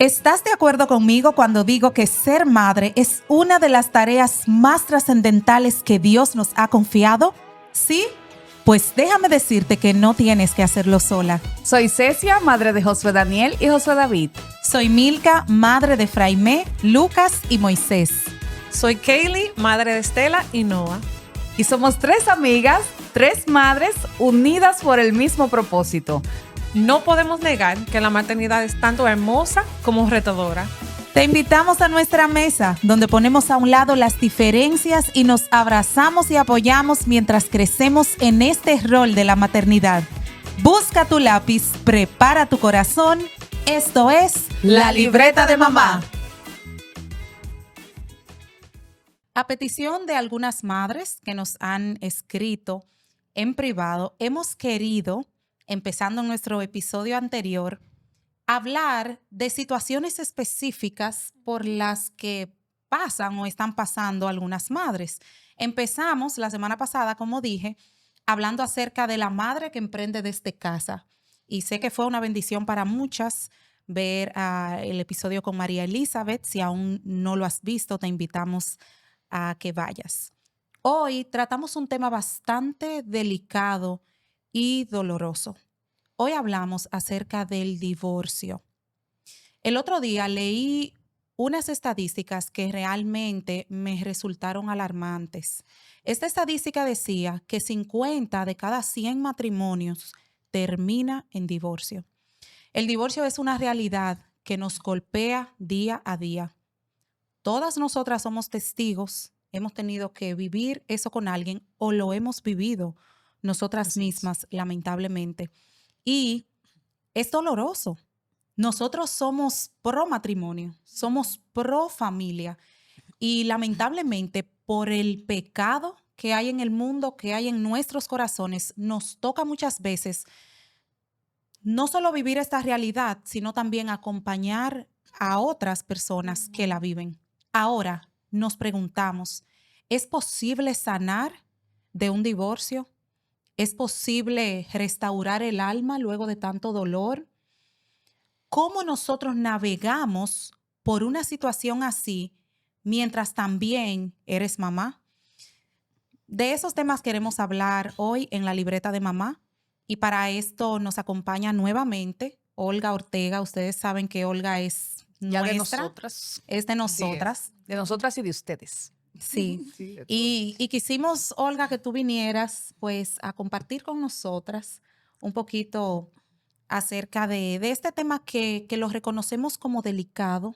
¿Estás de acuerdo conmigo cuando digo que ser madre es una de las tareas más trascendentales que Dios nos ha confiado? ¿Sí? Pues déjame decirte que no tienes que hacerlo sola. Soy Cecia, madre de Josué Daniel y Josué David. Soy Milka, madre de Fraimé, Lucas y Moisés. Soy Kaylee, madre de Estela y Noah. Y somos 3 amigas, 3 madres unidas por el mismo propósito. No podemos negar que la maternidad es tanto hermosa como retadora. Te invitamos a nuestra mesa, donde ponemos a un lado las diferencias y nos abrazamos y apoyamos mientras crecemos en este rol de la maternidad. Busca tu lápiz, prepara tu corazón. Esto es La Libreta de Mamá. A petición de algunas madres que nos han escrito en privado, hemos querido, empezando nuestro episodio anterior, hablar de situaciones específicas por las que pasan o están pasando algunas madres. Empezamos la semana pasada, como dije, hablando acerca de la madre que emprende desde casa. Y sé que fue una bendición para muchas ver el episodio con María Elizabeth. Si aún no lo has visto, te invitamos a que vayas. Hoy tratamos un tema bastante delicado y doloroso. Hoy hablamos acerca del divorcio. El otro día leí unas estadísticas que realmente me resultaron alarmantes. Esta estadística decía que 50 de cada 100 matrimonios termina en divorcio. El divorcio es una realidad que nos golpea día a día. Todas nosotras somos testigos, hemos tenido que vivir eso con alguien o lo hemos vivido nosotras mismas, lamentablemente. Y es doloroso. Nosotros somos pro matrimonio, somos pro familia y lamentablemente por el pecado que hay en el mundo, que hay en nuestros corazones, nos toca muchas veces no solo vivir esta realidad, sino también acompañar a otras personas que la viven. Ahora nos preguntamos, ¿es posible sanar de un divorcio? ¿Es posible restaurar el alma luego de tanto dolor? ¿Cómo nosotros navegamos por una situación así mientras también eres mamá? De esos temas queremos hablar hoy en la libreta de mamá y para esto nos acompaña nuevamente Olga Ortega. Ustedes saben que Olga es Ya nuestra, de nosotras. es de nosotras. De nosotras y de ustedes. Sí, Sí, de y quisimos, Olga, que tú vinieras pues a compartir con nosotras un poquito acerca de este tema que lo reconocemos como delicado,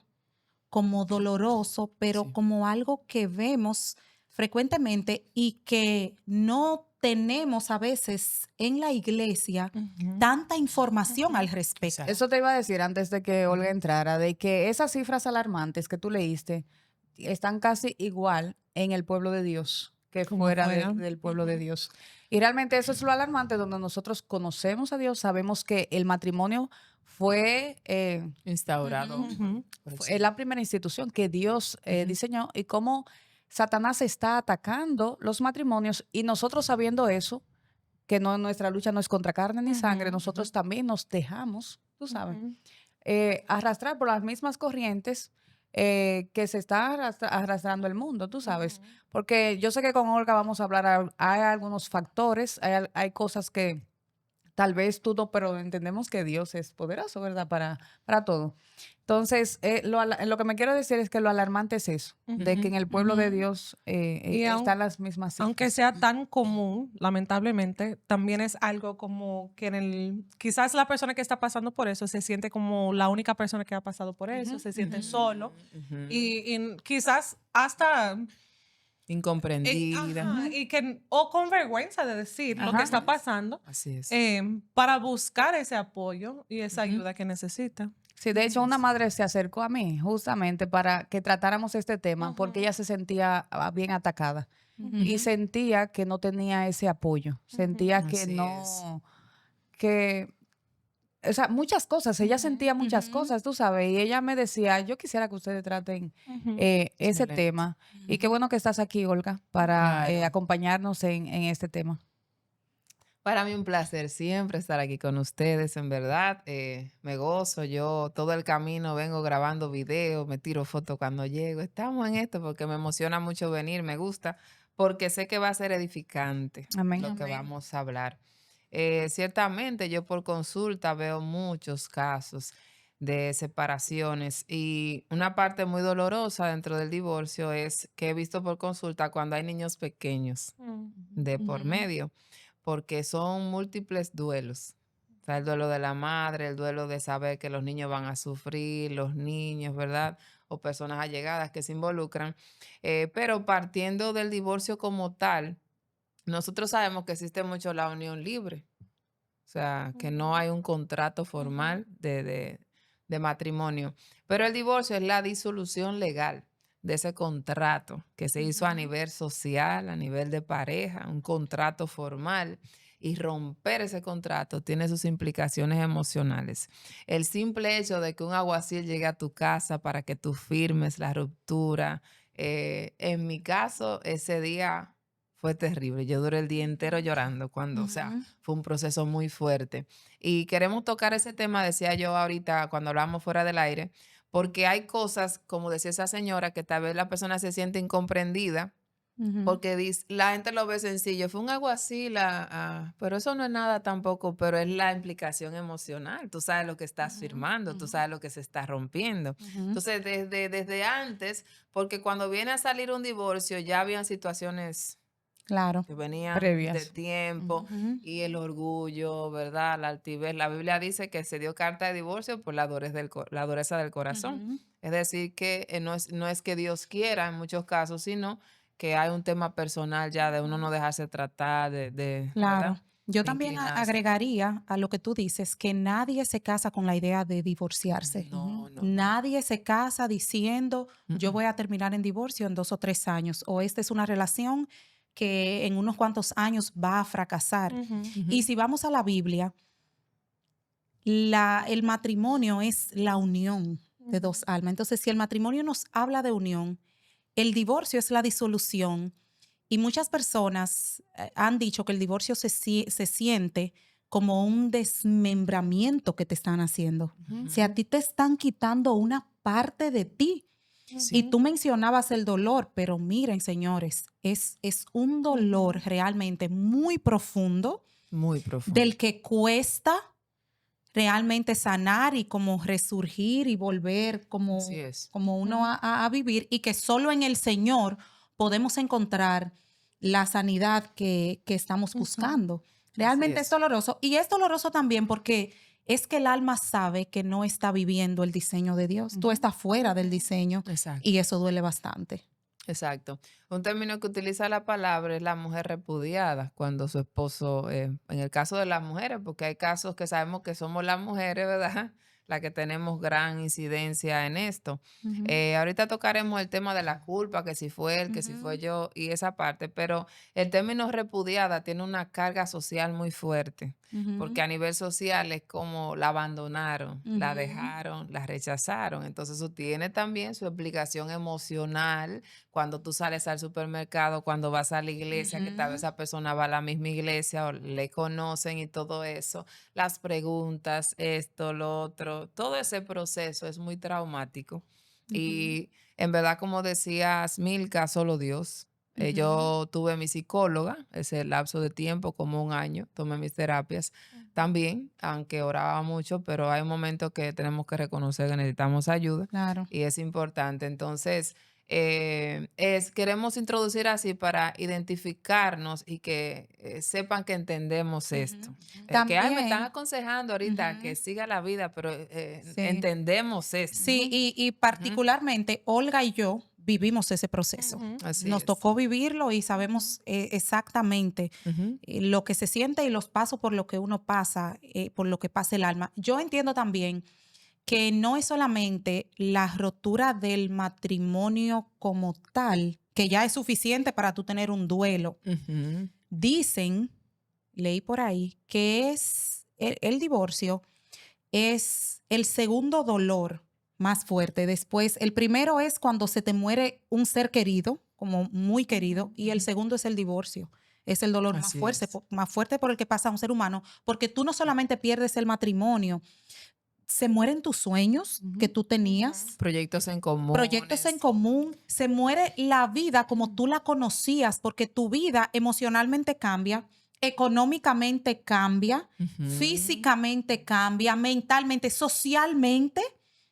como doloroso, pero como algo que vemos frecuentemente y que no tenemos a veces en la iglesia tanta información al respecto. Eso te iba a decir antes de que Olga entrara, de que esas cifras alarmantes que tú leíste están casi igual en el pueblo de Dios que fuera del pueblo de Dios. Y realmente eso es lo alarmante, donde nosotros conocemos a Dios, sabemos que el matrimonio fue instaurado. fue la primera institución que Dios diseñó y cómo Satanás está atacando los matrimonios y nosotros sabiendo eso, que no, nuestra lucha no es contra carne ni sangre, nosotros también nos dejamos, tú sabes, arrastrar por las mismas corrientes que se está arrastrando el mundo, tú sabes. Porque yo sé que con Olga vamos a hablar, hay algunos factores, hay cosas que tal vez tú no, pero entendemos que Dios es poderoso, ¿verdad? Para todo. Entonces, lo que me quiero decir es que lo alarmante es eso, de que en el pueblo de Dios están las mismas cifras. Aunque sea tan común, lamentablemente, también es algo como que quizás la persona que está pasando por eso se siente como la única persona que ha pasado por eso, se siente solo y quizás hasta Incomprendida. o con vergüenza de decir lo que está pasando. Así es. Para buscar ese apoyo y esa ayuda que necesita. Sí, de hecho, una madre se acercó a mí justamente para que tratáramos este tema porque ella se sentía bien atacada y sentía que no tenía ese apoyo, sentía que Así no, que, o sea, muchas cosas, ella sentía muchas cosas, tú sabes, y ella me decía, yo quisiera que ustedes traten ese Excelente. tema y qué bueno que estás aquí, Olga, para Claro. acompañarnos en este tema. Para mí un placer siempre estar aquí con ustedes, en verdad. Me gozo, yo todo el camino vengo grabando videos, me tiro fotos cuando llego. Estamos en esto porque me emociona mucho venir, me gusta, porque sé que va a ser edificante Amén. lo que Amén. vamos a hablar. Ciertamente yo por consulta veo muchos casos de separaciones y una parte muy dolorosa dentro del divorcio es que he visto por consulta cuando hay niños pequeños de por Ujú. medio, porque son múltiples duelos. O sea, el duelo de la madre, el duelo de saber que los niños van a sufrir, los niños, ¿verdad? O personas allegadas que se involucran. Pero partiendo del divorcio como tal, nosotros sabemos que existe mucho la unión libre. O sea, que no hay un contrato formal de matrimonio. Pero el divorcio es la disolución legal de ese contrato que se hizo a Ujú. nivel social, a nivel de pareja, un contrato formal. Y romper ese contrato tiene sus implicaciones emocionales. El simple hecho de que un alguacil llegue a tu casa para que tú firmes la ruptura, en mi caso, ese día fue terrible. Yo duré el día entero llorando cuando, o sea, Ujú. fue un proceso muy fuerte. Y queremos tocar ese tema, decía yo ahorita cuando hablábamos fuera del aire, porque hay cosas, como decía esa señora, que tal vez la persona se siente incomprendida, Ujú. porque la gente lo ve sencillo, fue un alguacil, pero eso no es nada tampoco, pero es la implicación emocional. Tú sabes lo que estás Ujú. firmando, tú Ujú. sabes lo que se está rompiendo. Ujú. Entonces, desde antes, porque cuando viene a salir un divorcio, ya habían situaciones Claro. que venían de Previas. tiempo Ujú. y el orgullo, ¿verdad? La altivez. La Biblia dice que se dio carta de divorcio por la dureza del corazón. Ujú. Es decir, que no es que Dios quiera en muchos casos, sino que hay un tema personal ya de uno no dejarse tratar, Claro. ¿verdad? Yo De también inclinarse. agregaría a lo que tú dices que nadie se casa con la idea de divorciarse. No, no, no. Nadie se casa diciendo Mm, yo mm. voy a terminar en divorcio en 2 o 3 años o esta es una relación que en unos cuantos años va a fracasar. Ujú. Y Ujú. si vamos a la Biblia, el matrimonio es la unión de Ujú. dos almas. Entonces, si el matrimonio nos habla de unión, el divorcio es la disolución y muchas personas han dicho que el divorcio se siente como un desmembramiento que te están haciendo. Ujú. Si a ti te están quitando una parte de ti. Y Sí, Ujú. tú mencionabas el dolor, pero miren, señores, es un dolor Ujú. realmente muy profundo muy profundo. del que cuesta realmente sanar y como resurgir y volver Así como, es. como uno Ujú. a vivir y que solo en el Señor podemos encontrar la sanidad que estamos Ujú. buscando. Así Realmente es es. doloroso y es doloroso también porque es que el alma sabe que no está viviendo el diseño de Dios. Tú Ujú. estás fuera del Ujú. diseño y Exacto. eso duele bastante. Exacto. Un término que utiliza la palabra es la mujer repudiada, cuando su esposo, en el caso de las mujeres, porque hay casos que sabemos que somos las mujeres, ¿verdad? Las que tenemos gran incidencia en esto. Ujú. Ahorita tocaremos el tema de la culpa, que si fue él, que si fue Ujú. yo, y esa parte, pero el término repudiada tiene una carga social muy fuerte, porque Ujú. a nivel social es como la abandonaron, la Ujú. dejaron, la rechazaron. Entonces eso tiene también su explicación emocional cuando tú sales al supermercado, cuando vas a la iglesia, que tal vez Ujú. esa persona va a la misma iglesia o le conocen y todo eso, las preguntas, esto, lo otro, todo ese proceso es muy traumático. Ujú. Y en verdad, como decías, Milka, solo Dios. Ujú. Yo tuve mi psicóloga ese lapso de tiempo, como un año, tomé mis terapias también, aunque oraba mucho, pero hay momentos que tenemos que reconocer que necesitamos ayuda Claro. y es importante. Entonces, queremos introducir así para identificarnos y que sepan que entendemos Ujú. esto. Que ay, me están También, aconsejando ahorita que ujú, siga la vida, pero sí, entendemos esto. sí, Ujú. y Ujú. particularmente Olga y yo vivimos ese proceso. Ujú. Así Nos es. tocó vivirlo y Ujú. sabemos exactamente Ujú, lo que se siente y los pasos por lo que uno pasa, por lo que pasa el alma. Yo entiendo también que no es solamente la rotura del matrimonio como tal, que ya es suficiente para tú tener un duelo. ujú, Dicen, leí por ahí, que es el divorcio es el segundo dolor más fuerte. Después, el primero es cuando se te muere un ser querido, como muy querido, Ujú. y el segundo es el divorcio. es el dolor Así es. más fuerte por el que pasa un ser humano, porque tú no solamente pierdes el matrimonio, se mueren tus sueños que Ujú. tú tenías, Proyectos en proyectos en comunes. común, se muere la vida como tú la conocías, porque tu vida emocionalmente cambia, económicamente cambia, Ujú. físicamente cambia, mentalmente, socialmente,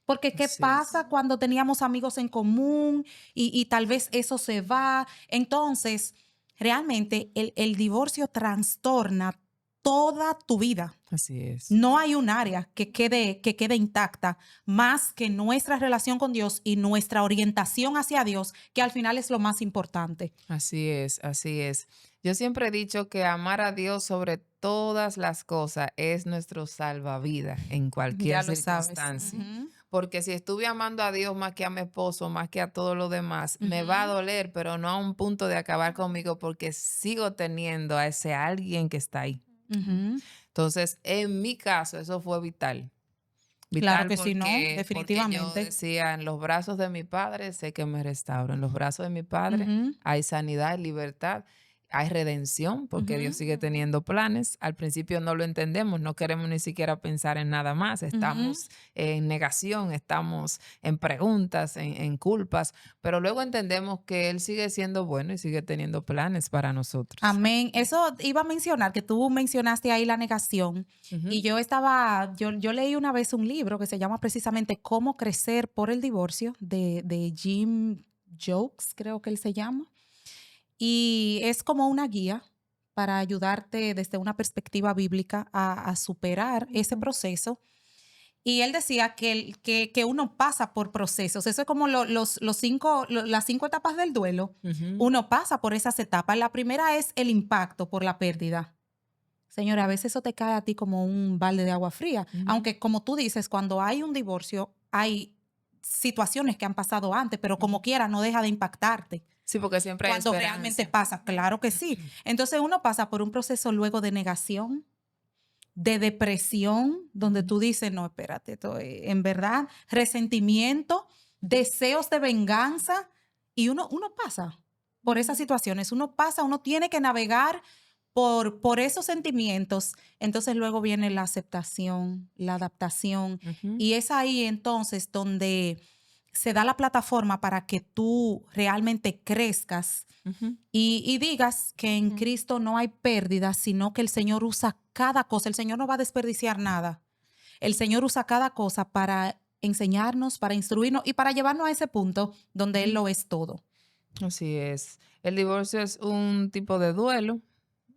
porque ¿qué Así es. pasa cuando teníamos amigos en común y tal vez eso se va? Entonces, realmente el divorcio trastorna toda tu vida. Así es. No hay un área que quede intacta más que nuestra relación con Dios y nuestra orientación hacia Dios, que al final es lo más importante. Así es, así es. Yo siempre he dicho que amar a Dios sobre todas las cosas es nuestro salvavidas en cualquier Ya lo sabes. circunstancia. Ujú, Porque si estuve amando a Dios más que a mi esposo, más que a todo lo demás, me va a ujú, doler, pero no a un punto de acabar conmigo porque sigo teniendo a ese alguien que está ahí. ujú. Entonces, en mi caso, eso fue vital. Claro Vital que sí, no, porque yo definitivamente. decía, en los brazos de mi padre sé que me restauro, en los brazos de mi padre Ujú, hay sanidad y libertad, hay redención, porque Dios ujú, sigue teniendo planes. Al principio no lo entendemos, no queremos ni siquiera pensar en nada más, ujú. estamos en negación, estamos en preguntas, en culpas, pero luego entendemos que Él sigue siendo bueno y sigue teniendo planes para nosotros. Amén. Eso iba a mencionar, que tú mencionaste ahí la negación. Y Ujú, yo leí una vez un libro que se llama precisamente Cómo crecer por el divorcio de Jim Jokes, creo que él se llama. Y es como una guía para ayudarte desde una perspectiva bíblica a superar ese proceso. Y él decía que uno pasa por procesos. Eso es como las 5 etapas del duelo. ujú, Uno pasa por esas etapas. La primera es el impacto por la pérdida. Señora, a veces eso te cae a ti como un balde de agua fría. ujú, Aunque como tú dices, cuando hay un divorcio, hay situaciones que han pasado antes, pero ujú. como quiera no deja de impactarte. Sí, porque siempre hay Cuando realmente esperanza. pasa, claro que sí. Entonces uno pasa por un proceso luego de negación, de depresión, donde Ujú, tú dices, no, espérate, en verdad, resentimiento, deseos de venganza, y uno pasa por esas ujú. situaciones, uno pasa, uno tiene que navegar por esos sentimientos. Entonces luego viene la aceptación, la adaptación, Ujú, y es ahí entonces donde se da la plataforma para que tú realmente crezcas ujú, y digas que en Ujú. Cristo no hay pérdida, sino que el Señor usa cada cosa. El Señor no va a desperdiciar nada. El Señor usa cada cosa para enseñarnos, para instruirnos y para llevarnos a ese punto donde Él ujú. lo es todo. Así es. El divorcio es un tipo de duelo,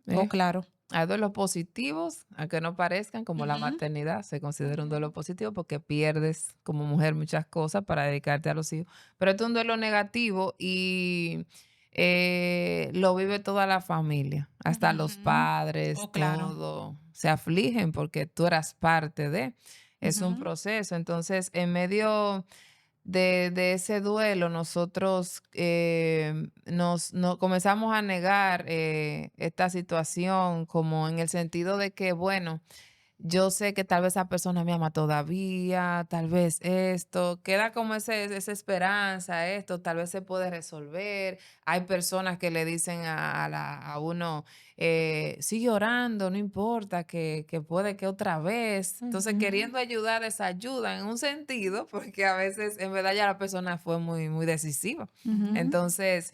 Oh, ¿eh? claro. Hay duelos positivos, aunque no parezcan, como la Ujú, maternidad, se considera un duelo Ujú. positivo porque pierdes como mujer muchas cosas para dedicarte a los hijos. Pero esto es un duelo negativo y lo vive toda la familia, hasta los ujú. padres, Oh, claro. todo. Se afligen porque tú eras parte de. Es un Ujú, proceso. Entonces, en medio de ese duelo, nosotros comenzamos a negar esta situación como en el sentido de que, bueno, yo sé que tal vez esa persona me ama todavía, tal vez esto, queda como esa esperanza, esto tal vez se puede resolver. Hay personas que le dicen a uno, sigue orando, no importa, que puede que otra vez. Entonces, Ujú. queriendo ayudar, desayudan en un sentido, porque a veces en verdad ya la persona fue muy, muy decisiva. ujú. Entonces,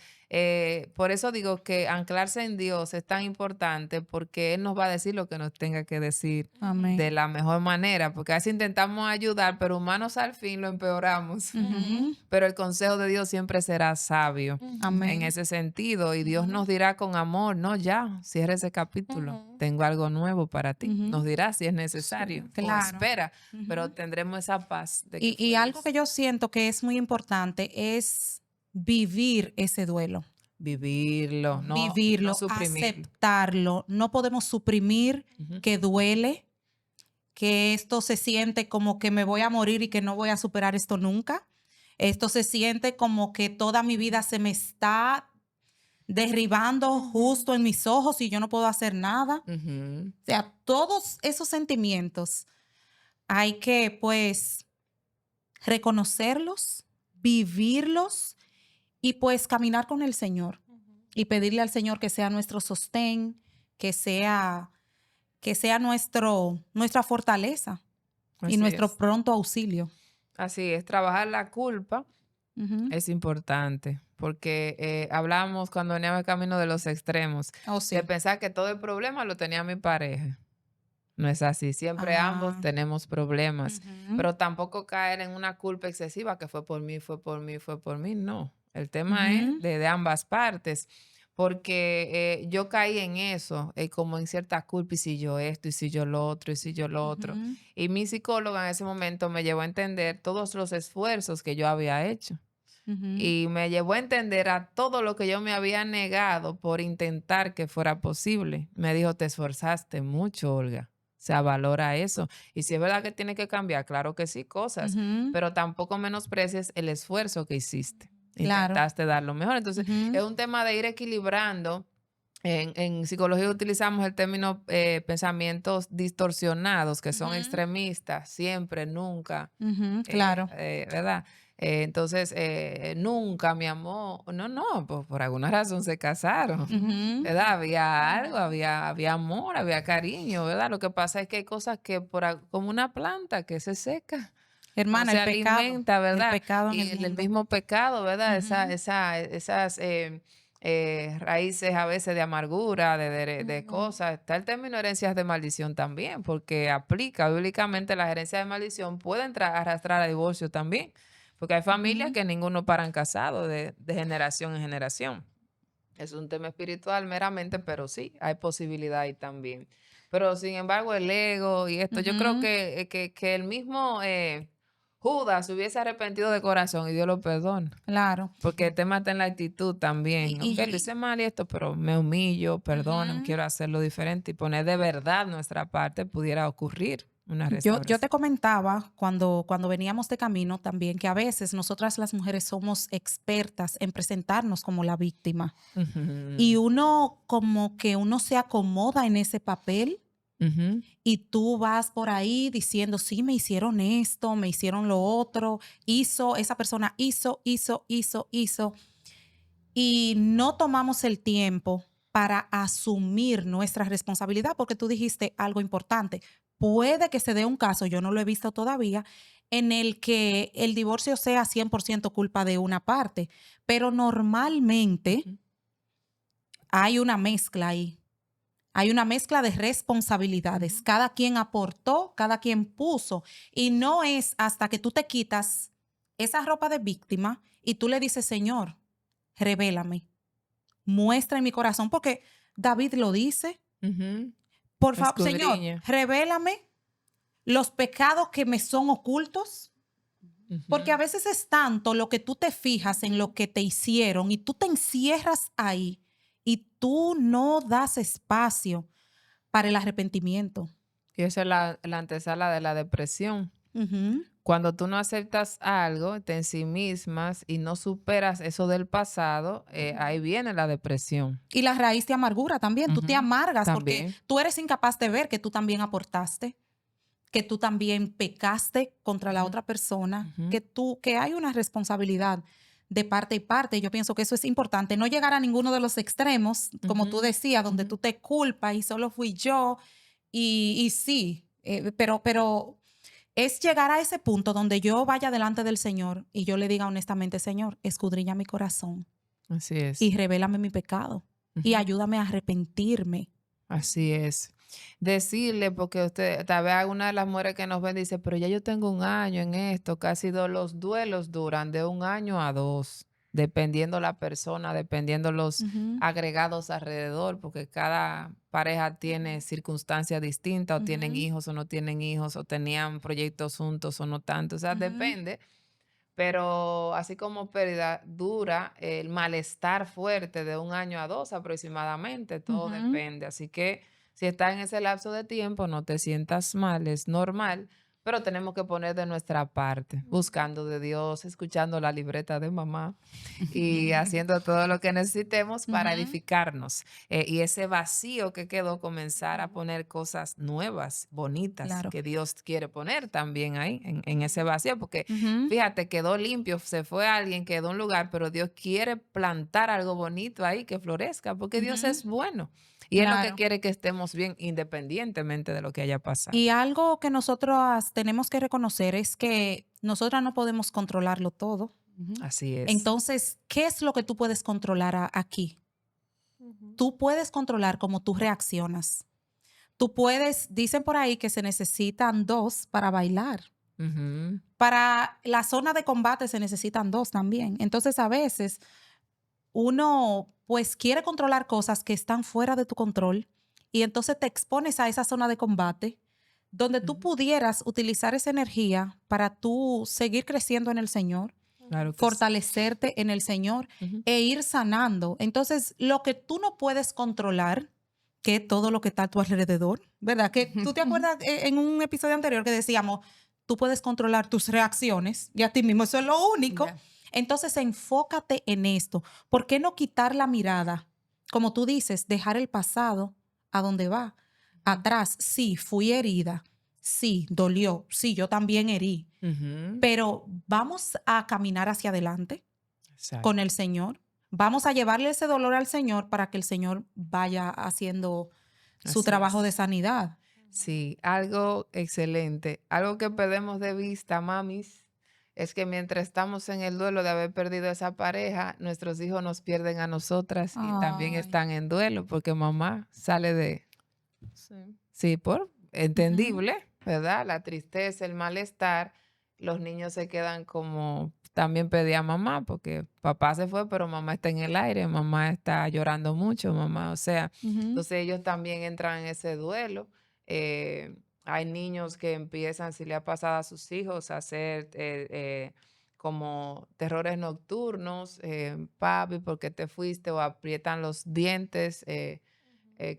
por eso digo que anclarse en Dios es tan importante porque Él nos va a decir lo que nos tenga que decir Amén. de la mejor manera, porque a veces intentamos ayudar, pero humanos al fin lo empeoramos. Ujú. Pero el consejo de Dios siempre será sabio en Amén. ese sentido y Dios nos dirá con amor, no, ya, cierra ese capítulo, tengo algo nuevo para ti. Ujú. Nos dirá si es Sí. necesario o Claro. espera, pero Ujú. tendremos esa paz de que Y fue algo Dios. que yo siento que es muy importante es vivir ese duelo. Vivirlo, no Vivirlo, suprimirlo. aceptarlo. No podemos suprimir Ujú, que duele, que esto se siente como que me voy a morir y que no voy a superar esto nunca. Esto se siente como que toda mi vida se me está derribando justo en mis ojos y yo no puedo hacer nada. ujú, O sea, todos esos sentimientos hay que pues reconocerlos, vivirlos y pues caminar con el Señor. Y pedirle al Señor que sea nuestro sostén, que sea nuestra fortaleza y Así nuestro es. pronto auxilio. Así es, trabajar la culpa Ujú. es importante, porque hablamos cuando veníamos el camino de los extremos, Oh, de sí. pensar que todo el problema lo tenía mi pareja. No es así, siempre ambos Ah. tenemos problemas, Ujú, pero tampoco caer en una culpa excesiva que fue por mí, fue por mí, fue por mí. No, el tema es ujú, de ambas partes, porque yo caí en eso, como en cierta culpa, y si yo esto, y si yo lo otro, y si yo lo otro. ujú, Y mi psicóloga en ese momento me llevó a entender todos los esfuerzos que yo había hecho. ujú. Y me llevó a entender a todo lo que yo me había negado por intentar que fuera posible. Me dijo, te esforzaste mucho, Olga. O sea, valora eso. Y si es verdad que tiene que cambiar, claro que sí, cosas, Ujú, pero tampoco menosprecies el esfuerzo que hiciste. claro. Intentaste dar lo mejor. Entonces, Ujú, es un tema de ir equilibrando. En psicología utilizamos el término pensamientos distorsionados, que son ujú, extremistas, siempre, nunca, ujú, claro. ¿verdad? Entonces, nunca, mi amor, no, no, pues por alguna razón se casaron, Ujú. ¿verdad? Había algo, había amor, había cariño, ¿verdad? Lo que pasa es que hay cosas que como una planta que se seca, no Hermana, se alimenta, el ¿verdad? pecado en Y el el mundo. mismo pecado, ¿verdad? Ujú, Esas raíces a veces de amargura, de ujú, cosas. Está el término herencias de maldición también, porque aplica bíblicamente las herencias de maldición, pueden arrastrar a divorcio también, porque hay familias ujú. que ninguno paran casado de generación en generación. Es un tema espiritual meramente, pero sí, hay posibilidad ahí también. Pero sin embargo, el ego y esto, yo creo Ujú, que el mismo Judas se hubiese arrepentido de corazón y Dios lo perdona. claro. Porque el tema está en la actitud Y, también. Ok, lo y- hice mal y esto, pero me humillo, perdóname, ujú. quiero hacerlo diferente y poner de verdad nuestra parte, pudiera ocurrir una Yo te restauración. comentaba cuando veníamos de camino también que a veces nosotras las mujeres somos expertas en presentarnos como la víctima y Ujú, uno como que uno se acomoda en ese papel ujú, y tú vas por ahí diciendo, sí, me hicieron esto, me hicieron lo otro, esa persona hizo, y no tomamos el tiempo para asumir nuestra responsabilidad, porque tú dijiste algo importante. Puede que se dé un caso, yo no lo he visto todavía, en el que el divorcio sea 100% culpa de una parte, pero normalmente ujú, hay una mezcla ahí. Hay una mezcla de responsabilidades. ujú. Cada quien aportó, cada quien puso. Y no es hasta que tú te quitas esa ropa de víctima y tú le dices, Señor, revélame, muestra en mi corazón, porque David lo dice. Ujú. Por favor, Señor, Escudriña. revélame los pecados que me son ocultos. Porque a Ujú. veces es tanto lo que tú te fijas en lo que te hicieron y tú te encierras ahí y tú no das espacio para el arrepentimiento. Y esa es la antesala de la depresión. Ujú. Cuando tú no aceptas algo, te ensimismas y no superas eso del pasado, ahí viene la depresión. Y la raíz de amargura también. Tú te Ujú. amargas porque También. tú eres incapaz de ver que tú también aportaste, que tú también pecaste contra la Ujú, otra persona, ujú, que hay una responsabilidad de parte y parte. Yo pienso que eso es importante. No llegar a ninguno de los extremos, como tú ujú, decías, donde ujú. tú te culpas y solo fui yo. Y sí, pero es llegar a ese punto donde yo vaya delante del Señor y yo le diga honestamente, Señor, escudriña mi corazón Así es. y revélame mi pecado y Ujú. ayúdame a arrepentirme. Así es. Decirle, porque usted, tal vez alguna de las mujeres que nos ven dice, pero ya yo tengo un año en esto, casi los duelos duran de un año a dos, dependiendo la persona, dependiendo los Ujú, agregados alrededor, porque cada pareja tiene circunstancias distintas, o tienen ujú, hijos o no tienen hijos, o tenían proyectos juntos o no tanto, o sea, ujú, depende. Pero así como pérdida dura, el malestar fuerte de un año a dos aproximadamente, todo ujú. depende. Así que si estás en ese lapso de tiempo, no te sientas mal, es normal, pero tenemos que poner de nuestra parte, buscando de Dios, escuchando la libreta de mamá y haciendo todo lo que necesitemos para Ujú. edificarnos. Y ese vacío que quedó, comenzar a poner cosas nuevas, bonitas, Claro. que Dios quiere poner también ahí, en ese vacío, porque Ujú. fíjate, quedó limpio, se fue alguien, quedó un lugar, pero Dios quiere plantar algo bonito ahí que florezca, porque Dios Ujú. es bueno. Y Él lo que Claro. quiere es que estemos bien independientemente de lo que haya pasado. Y algo que nosotros tenemos que reconocer es que nosotras no podemos controlarlo todo. Ujú. Así es. Entonces, ¿qué es lo que tú puedes controlar aquí? Ujú. Tú puedes controlar cómo tú reaccionas. Tú puedes, dicen por ahí que se necesitan dos para bailar. Ujú. Para la zona de combate se necesitan dos también. Entonces, a veces uno pues quiere controlar cosas que están fuera de tu control y entonces te expones a esa zona de combate donde tú Ujú. pudieras utilizar esa energía para tú seguir creciendo en el Señor, Claro que sí. fortalecerte en el Señor Ujú. e ir sanando. Entonces, lo que tú no puedes controlar, que es todo lo que está a tu alrededor, ¿verdad? Que tú te acuerdas en un episodio anterior que decíamos, tú puedes controlar tus reacciones y a ti mismo, eso es lo único. Ya. Entonces, enfócate en esto. ¿Por qué no quitar la mirada? Como tú dices, dejar el pasado a donde va. Atrás, sí, fui herida. Sí, dolió. Sí, yo también herí. Ujú. Pero vamos a caminar hacia adelante con Exacto. el Señor. Vamos a llevarle ese dolor al Señor para que el Señor vaya haciendo su Así trabajo de es. sanidad. Sí, algo excelente. Algo que perdemos de vista, mamis, es que mientras estamos en el duelo de haber perdido esa pareja, nuestros hijos nos pierden a nosotras y también Ay. están en duelo porque mamá sale de, Sí. sí, por Ujú, entendible, ¿verdad? La tristeza, el malestar, los niños se quedan como también pedía mamá, porque papá se fue, pero mamá está en el aire, mamá está llorando mucho, mamá, o sea, ujú, entonces ellos también entran en ese duelo. Hay niños que empiezan, si le ha pasado a sus hijos, a hacer como terrores nocturnos, papi, ¿por qué te fuiste? O aprietan los dientes.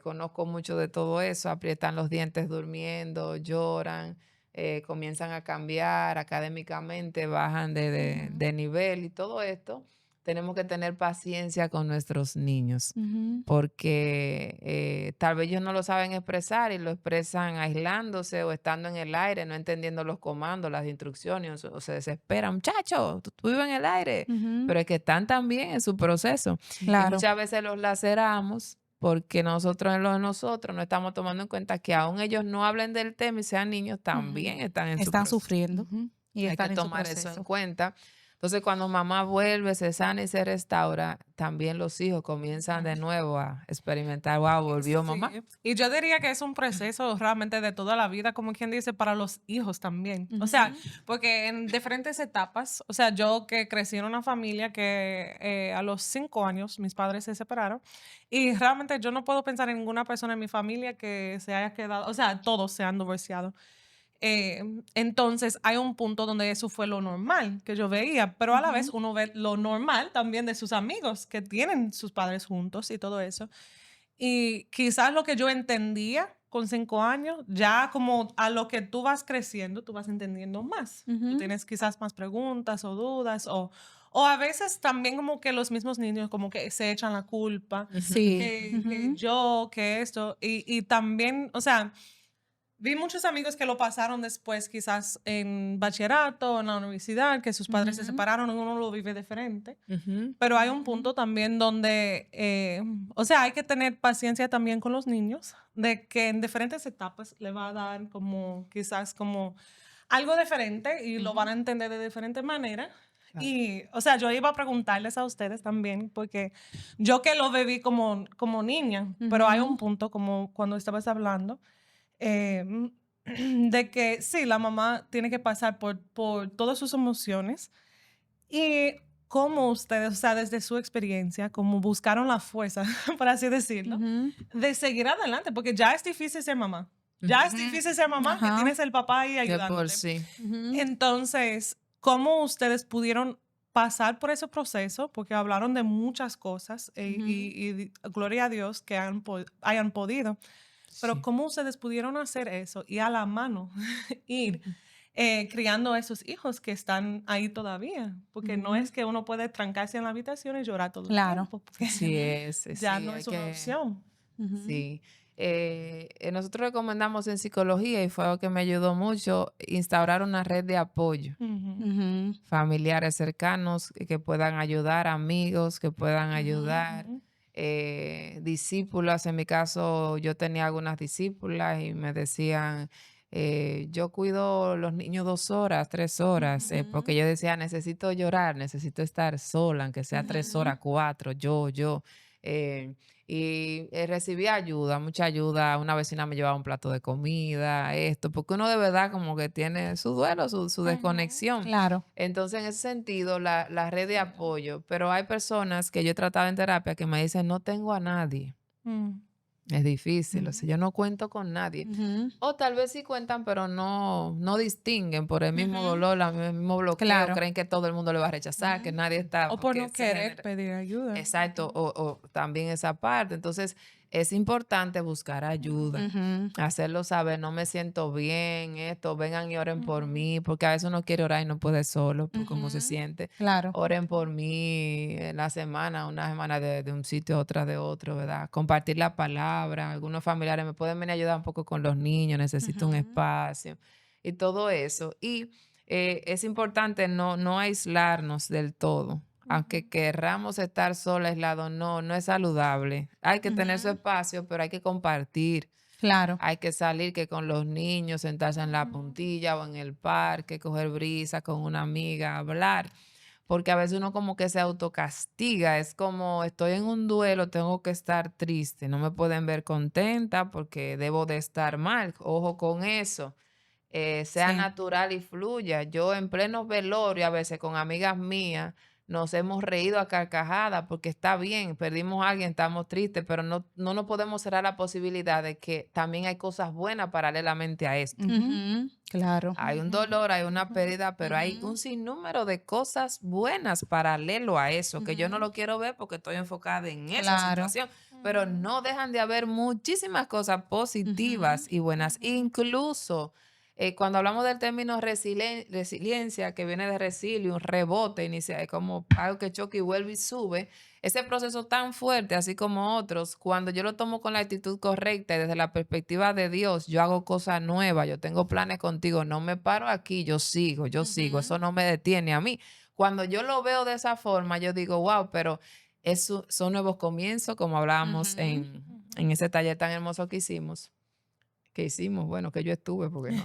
Conozco mucho de todo eso, aprietan los dientes durmiendo, lloran, comienzan a cambiar académicamente, bajan ujú, de nivel y todo esto. Tenemos que tener paciencia con nuestros niños ujú. porque tal vez ellos no lo saben expresar y lo expresan aislándose o estando en el aire, no entendiendo los comandos, las instrucciones, o se desesperan, muchachos, tú vives en el aire, Ujú, pero es que están también en su proceso. Y claro. muchas veces los laceramos porque nosotros en lo de nosotros no estamos tomando en cuenta que aún ellos no hablen del tema y sean niños, Ujú. también están en su Están proceso. sufriendo Ujú. y Hay que están en su tomar eso en proceso. cuenta. Entonces, cuando mamá vuelve, se sana y se restaura, también los hijos comienzan de nuevo a experimentar, wow, volvió Sí, mamá. y yo diría que es un proceso realmente de toda la vida, como quien dice, para los hijos también. O sea, Ujú, porque en diferentes etapas, o sea, yo que crecí en una familia que a los 5 años mis padres se separaron y realmente yo no puedo pensar en ninguna persona en mi familia que se haya quedado, o sea, todos se han divorciado. Entonces hay un punto donde eso fue lo normal que yo veía, pero a la vez ujú, uno ve lo normal también de sus amigos que tienen sus padres juntos y todo eso. Y quizás lo que yo entendía con 5 años, ya como a lo que tú vas creciendo, tú vas entendiendo más. Tú ujú. tienes quizás más preguntas o dudas o a veces también como que los mismos niños como que se echan la culpa, Ujú. Sí. que Ujú, yo, que esto, y también, o sea, vi muchos amigos que lo pasaron después, quizás en bachillerato, en la universidad, que sus padres se ujú, separaron y uno lo vive diferente. Ujú. Pero hay un ujú, punto también donde, o sea, hay que tener paciencia también con los niños, de que en diferentes etapas le va a dar como quizás como algo diferente y lo van ujú. a entender de diferente manera. Claro. Y, o sea, yo iba a preguntarles a ustedes también, porque yo que lo viví como niña, pero hay un Ujú, punto como cuando estabas hablando em, de que sí, la mamá tiene que pasar por todas sus emociones y cómo ustedes, o sea, desde su experiencia, cómo buscaron la fuerza, por así decirlo, ujú. de seguir adelante, porque ya es difícil ser mamá. Ya es Ujú. difícil ser mamá que Ajá. tienes el papá ahí De por ayudándote. sí. Ujú, Entonces, ¿cómo ustedes pudieron pasar por ese proceso? Porque hablaron de muchas cosas ujú. gloria a Dios que hayan podido. Pero Sí. ¿cómo ustedes pudieron hacer eso y a la mano ir criando a esos hijos que están ahí todavía. Porque no es que uno puede trancarse en la habitación y llorar todo el Claro. tiempo. Porque Sí es, ya sí, no hay es una que... opción. Ujú. Sí. Nosotros recomendamos en psicología, y fue algo que me ayudó mucho, instaurar una red de apoyo. Ujú. Ujú. Familiares cercanos que puedan ayudar, amigos que puedan ayudar, Ujú. discípulas. En mi caso, yo tenía algunas discípulas y me decían, yo cuido los niños 2 horas, 3 horas, porque Ujú. yo decía, necesito llorar, necesito estar sola, aunque sea 3 horas, Ujú. 4, yo. eh, y recibí ayuda, mucha ayuda. Una vecina me llevaba un plato de comida, esto, porque uno de verdad como que tiene su duelo, su Ujú. desconexión. Claro. Entonces, en ese sentido, la red de apoyo, pero hay personas que yo he tratado en terapia que me dicen, no tengo a nadie. Mm. Es difícil, o sea, Ujú. yo no cuento con nadie. Ujú. O tal vez sí cuentan, pero no distinguen por el mismo Ujú. dolor, el mismo bloqueo, Claro. creen que todo el mundo le va a rechazar, que Ujú. nadie está, O por porque no se querer genera. pedir ayuda. Exacto, o también esa parte. Entonces, es importante buscar ayuda, Ujú. hacerlo saber, no me siento bien, esto, vengan y oren por Ujú. mí, porque a veces uno quiere orar y no puede solo, por cómo se Ujú. siente. Claro. Oren por mí en la semana, una semana de un sitio, otra de otro, ¿verdad? Compartir la palabra. Algunos familiares me pueden venir a ayudar un poco con los niños, necesito un Ujú. espacio y todo eso. Y es importante no aislarnos del todo. Aunque Ujú. querramos estar sola, aislado, no es saludable. Hay que tener su Ujú. espacio, pero hay que compartir. Claro. Hay que salir que con los niños, sentarse en la Ujú. puntilla o en el parque, coger brisa con una amiga, hablar. Porque a veces uno como que se autocastiga. Es como estoy en un duelo, tengo que estar triste. No me pueden ver contenta porque debo de estar mal. Ojo con eso. Sea Sí. natural y fluya. Yo en pleno velorio, a veces con amigas mías, nos hemos reído a carcajadas porque está bien, perdimos a alguien, estamos tristes, pero no nos podemos cerrar la posibilidad de que también hay cosas buenas paralelamente a esto. Ujú. Claro. Hay un Ujú. dolor, hay una Ujú. pérdida, pero hay Ujú. un sinnúmero de cosas buenas paralelo a eso, que yo no Ujú. lo quiero ver porque estoy enfocada en esa Claro. situación, pero Ujú. no dejan de haber muchísimas cosas Ujú. positivas y buenas. Ujú. Incluso cuando hablamos del término resiliencia, que viene de resilio, un rebote inicial, es como algo que choca y vuelve y sube. Ese proceso tan fuerte, así como otros, cuando yo lo tomo con la actitud correcta y desde la perspectiva de Dios, yo hago cosas nuevas, yo tengo planes contigo, no me paro aquí, yo sigo, Ujú. eso no me detiene a mí. Cuando yo lo veo de esa forma, yo digo, wow, pero son nuevos comienzos, como hablábamos Ujú. en ese taller tan hermoso que hicimos, bueno, que yo estuve, porque no.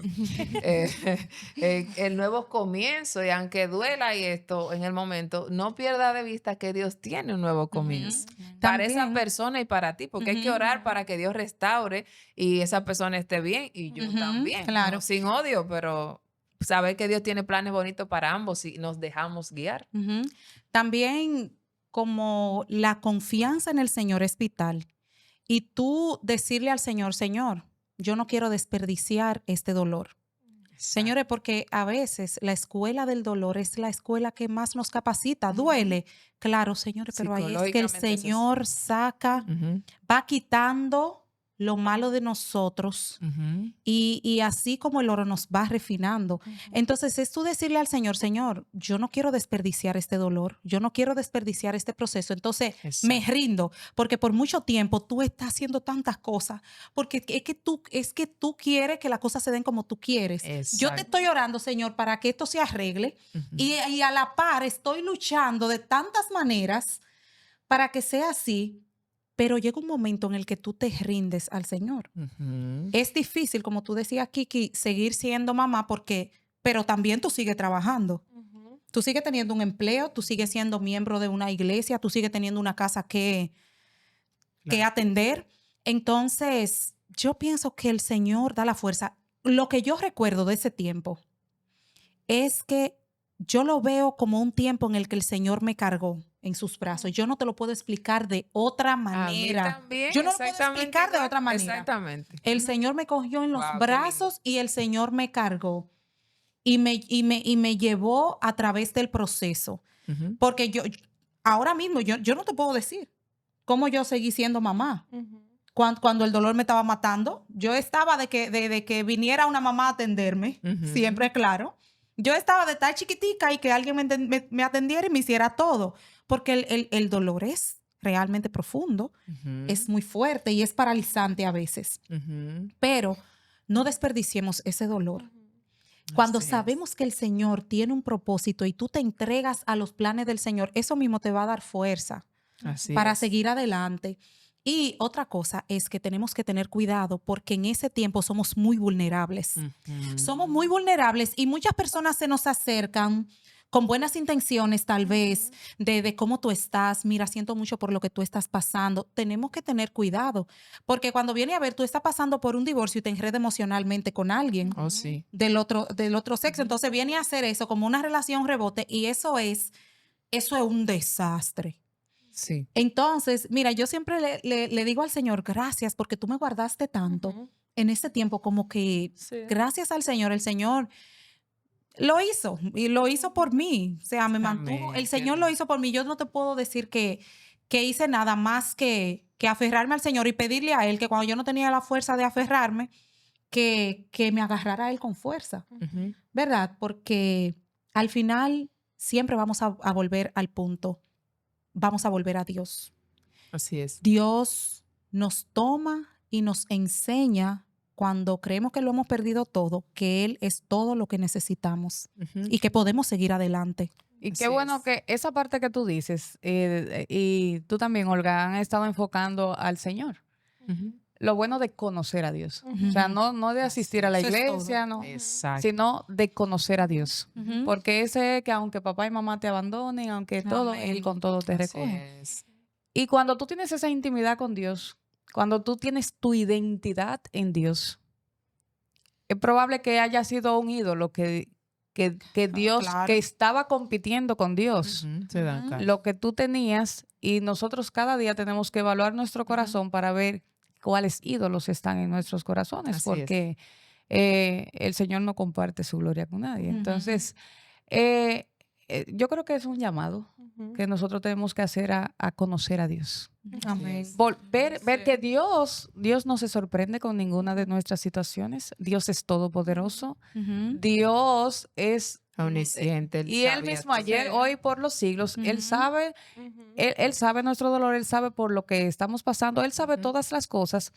eh, el nuevo comienzo, y aunque duela y esto en el momento, no pierda de vista que Dios tiene un nuevo Ujú. comienzo para esa También. persona y para ti, porque hay que Ujú. orar para que Dios restaure y esa persona esté bien y yo Ujú. también, no Claro. sin odio, pero saber que Dios tiene planes bonitos para ambos y nos dejamos guiar. Ujú. También como la confianza en el Señor es vital. Y tú decirle al Señor, Señor, yo no quiero desperdiciar este dolor. Exacto. Señores, porque a veces la escuela del dolor es la escuela que más nos capacita. Ujú. Duele, claro, señores, pero ahí es que el Psicológicamente es así. Señor saca, Ujú, va quitando lo malo de nosotros. ujú. Y así como el oro nos va refinando. Ujú. Entonces es tú decirle al Señor, Señor, yo no quiero desperdiciar este dolor, yo no quiero desperdiciar este proceso. Entonces me Exacto. rindo, porque por mucho tiempo tú estás haciendo tantas cosas, porque es que tú quieres que las cosas se den como tú quieres. Yo te Exacto. estoy orando, Señor, para que esto se arregle Ujú, y a la par estoy luchando de tantas maneras para que sea así, pero llega un momento en el que tú te rindes al Señor. ujú. Es difícil, como tú decías, Kiki, seguir siendo mamá porque, pero también tú sigues trabajando. Ujú. Tú sigues teniendo un empleo, tú sigues siendo miembro de una iglesia, tú sigues teniendo una casa que Claro. atender. Entonces, yo pienso que el Señor da la fuerza. Lo que yo recuerdo de ese tiempo es que yo lo veo como un tiempo en el que el Señor me cargó en sus brazos. Yo no te lo puedo explicar de otra A mí manera. también, Yo no lo puedo exactamente explicar de igual, otra manera. exactamente. El Señor me cogió en los Wow, qué lindo. brazos y el Señor me cargó y me llevó a través del proceso. Ujú, Porque ahora mismo, yo no te puedo decir cómo yo seguí siendo mamá. Ujú. cuando el dolor me estaba matando. Yo estaba de que viniera una mamá a atenderme, siempre claro. Yo estaba de estar chiquitica y que alguien me atendiera y me hiciera todo. Porque el dolor es realmente profundo, es muy fuerte y es paralizante a veces. Pero no desperdiciemos ese dolor. Cuando Así es. sabemos que el Señor tiene un propósito y tú te entregas a los planes del Señor, eso mismo te va a dar fuerza Así para es. seguir adelante. Y otra cosa es que tenemos que tener cuidado porque en ese tiempo somos muy vulnerables. Somos muy vulnerables y muchas personas se nos acercan con buenas intenciones tal vez de cómo tú estás. Mira, siento mucho por lo que tú estás pasando. Tenemos que tener cuidado porque cuando viene a ver, tú estás pasando por un divorcio y te enredas emocionalmente con alguien Oh, sí. del otro sexo. Entonces viene a hacer eso como una relación rebote y eso es un desastre. Sí. Entonces, mira, yo siempre le digo al Señor, gracias porque tú me guardaste tanto en ese tiempo, como que Sí. gracias al Señor, el Señor lo hizo y lo hizo por mí. O sea, me mantuvo, Amén, el qué Señor lo lindo. hizo por mí. Yo no te puedo decir que hice nada más que aferrarme al Señor y pedirle a Él que cuando yo no tenía la fuerza de aferrarme, que me agarrara a Él con fuerza, ¿verdad? Porque al final siempre vamos a volver al punto. Vamos a volver a Dios. Así es. Dios nos toma y nos enseña cuando creemos que lo hemos perdido todo, que Él es todo lo que necesitamos y que podemos seguir adelante. Y qué Así bueno es. que esa parte que tú dices, y tú también, Olga, han estado enfocando al Señor. Lo bueno de conocer a Dios. O sea, no de asistir a la Eso es todo. iglesia, no, Exacto. sino de conocer a Dios. Ujú. Porque ese que aunque papá y mamá te abandonen, aunque todo, Amén. Él con todo te Así recoge. es. Y cuando tú tienes esa intimidad con Dios, cuando tú tienes tu identidad en Dios, es probable que haya sido un ídolo que Dios, claro. que estaba compitiendo con Dios. Se dan Ujú. caso. Lo que tú tenías, y nosotros cada día tenemos que evaluar nuestro corazón para ver cuáles ídolos están en nuestros corazones, Así es. porque el Señor no comparte su gloria con nadie. Ujú. Entonces, yo creo que es un llamado que nosotros tenemos que hacer a conocer a Dios. Amén. Ver Sí. que Dios no se sorprende con ninguna de nuestras situaciones. Dios es todopoderoso. Ujú. Dios es Omnisciente. y Él sabía mismo todo. ayer, Sí. hoy, por los siglos, Él Ujú. sabe, él sabe nuestro dolor, Él sabe por lo que estamos pasando, Él sabe todas las cosas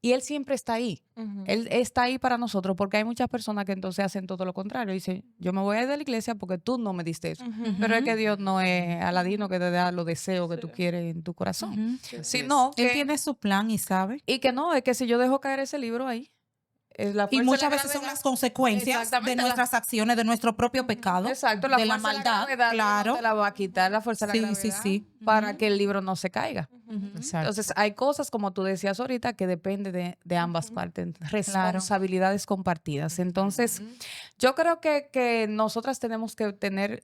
y Él siempre está ahí. Él está ahí para nosotros porque hay muchas personas que entonces hacen todo lo contrario. Dicen, yo me voy a ir de la iglesia porque tú no me diste eso. Pero es que Dios no es aladino que te da los deseos que tú quieres en tu corazón. Ujú. Así es. Sino Él que, tiene su plan y sabe. y que no, es que si yo dejo caer ese libro ahí, es la Y fuerza de muchas la veces son gravedad. las consecuencias de Exactamente, nuestras acciones, de nuestro propio pecado, Exacto, de la fuerza de maldad. gravedad, Dios no Claro. te la va a quitar la fuerza de la Sí, gravedad sí, sí. para Ujú. que el libro no se caiga. Exacto. Entonces, hay cosas, como tú decías ahorita, que depende de ambas partes, responsabilidades compartidas. Entonces, yo creo que nosotras tenemos que tener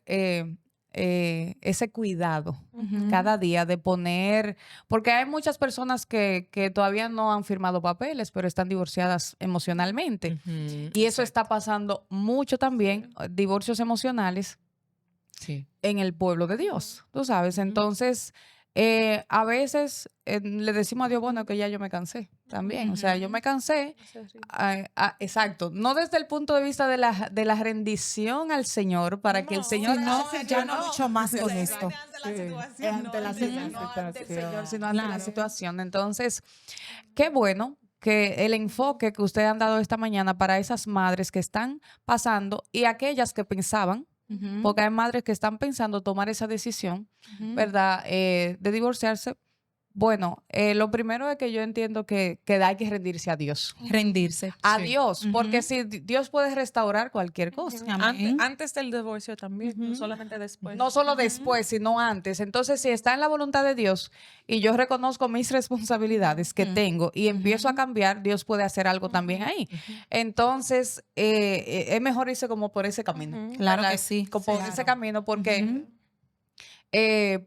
ese cuidado Ujú. cada día de poner, porque hay muchas personas que todavía no han firmado papeles, pero están divorciadas emocionalmente. Y eso está pasando mucho también, divorcios emocionales Sí. en el pueblo de Dios, tú sabes. Entonces, a veces le decimos a Dios, bueno, que ya yo me cansé también. O sea, yo me cansé. Exacto. No desde el punto de vista de la rendición al Señor, para que el Señor no, haga, ya no lucho más con esto. ante la Señor, sino ante la Claro. situación. Entonces, qué bueno que el enfoque que ustedes han dado esta mañana para esas madres que están pasando y aquellas que pensaban, Ujú. porque hay madres que están pensando tomar esa decisión, Ujú. ¿verdad? De divorciarse. Bueno, lo primero es que yo entiendo que hay que rendirse a Dios. Rendirse. A Sí. Dios, porque Ujú. si Dios puede restaurar cualquier cosa. Amén. Antes del divorcio también, no solamente después. No solo después, sino antes. Entonces, si está en la voluntad de Dios y yo reconozco mis responsabilidades que tengo y empiezo a cambiar, Dios puede hacer algo también ahí. Entonces, es mejor irse como por ese camino. Claro ¿verdad? que sí. Como por Claro. ese camino, porque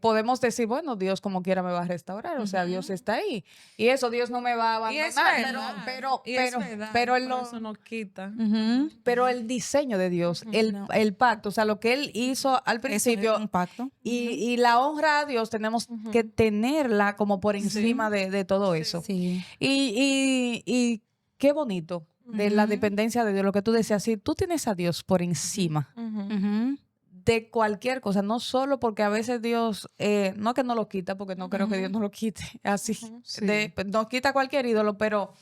podemos decir, bueno, Dios como quiera me va a restaurar, o sea, Dios está ahí. Y eso, Dios no me va a Y es abandonar, verdad. pero, Y es pero, verdad, pero, pero eso no quita. Ujú. pero el diseño de Dios, No. el pacto, o sea, lo que Él hizo al Eso es principio, un pacto. y la honra a Dios tenemos que tenerla como por encima de todo eso. Sí. Y qué bonito de la Ujú. dependencia de Dios, lo que tú decías, si tú tienes a Dios por encima Ujú. de cualquier cosa, no solo porque a veces Dios, no que no lo quita, porque no creo que Dios no lo quite, así, Sí. nos quita cualquier ídolo, pero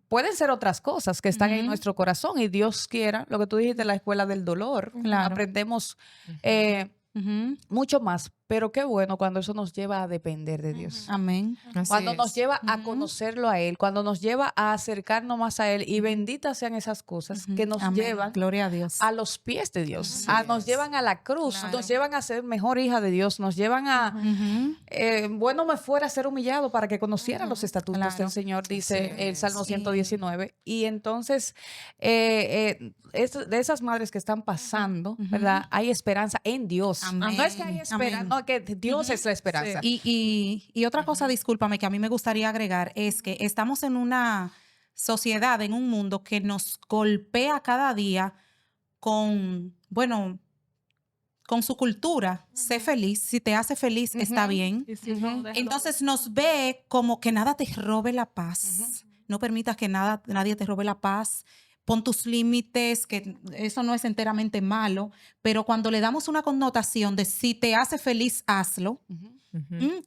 pueden ser otras cosas que están en Ujú. nuestro corazón y Dios quiera, lo que tú dijiste, la escuela del dolor, Claro. aprendemos Ujú. mucho más, pero qué bueno cuando eso nos lleva a depender de Dios. Amén. Así Cuando nos es. lleva a Ujú. conocerlo a Él, cuando nos lleva a acercarnos más a Él, y benditas sean esas cosas que nos Amén. llevan Gloria a Dios. a los pies de Dios, Así nos es. llevan a la cruz, Claro. nos llevan a ser mejor hija de Dios, nos llevan a, Ujú. bueno me fuera a ser humillado para que conociera los estatutos Claro. del Señor, dice Así el Salmo es. Sí. 119. Y entonces, de esas madres que están pasando, Ujú. ¿verdad? Hay esperanza en Dios. Amén. No es que hay esperanza, Amén. no, que Dios es la esperanza. Y otra cosa, discúlpame, que a mí me gustaría agregar es que estamos en una sociedad, en un mundo que nos golpea cada día con, bueno, con su cultura. Sé feliz, si te hace feliz, está Ujú. bien. Y si no, déjalo. Entonces nos ve como que nada te robe la paz. No permitas que nadie te robe la paz. Pon tus límites, que eso no es enteramente malo, pero cuando le damos una connotación de si te hace feliz, hazlo.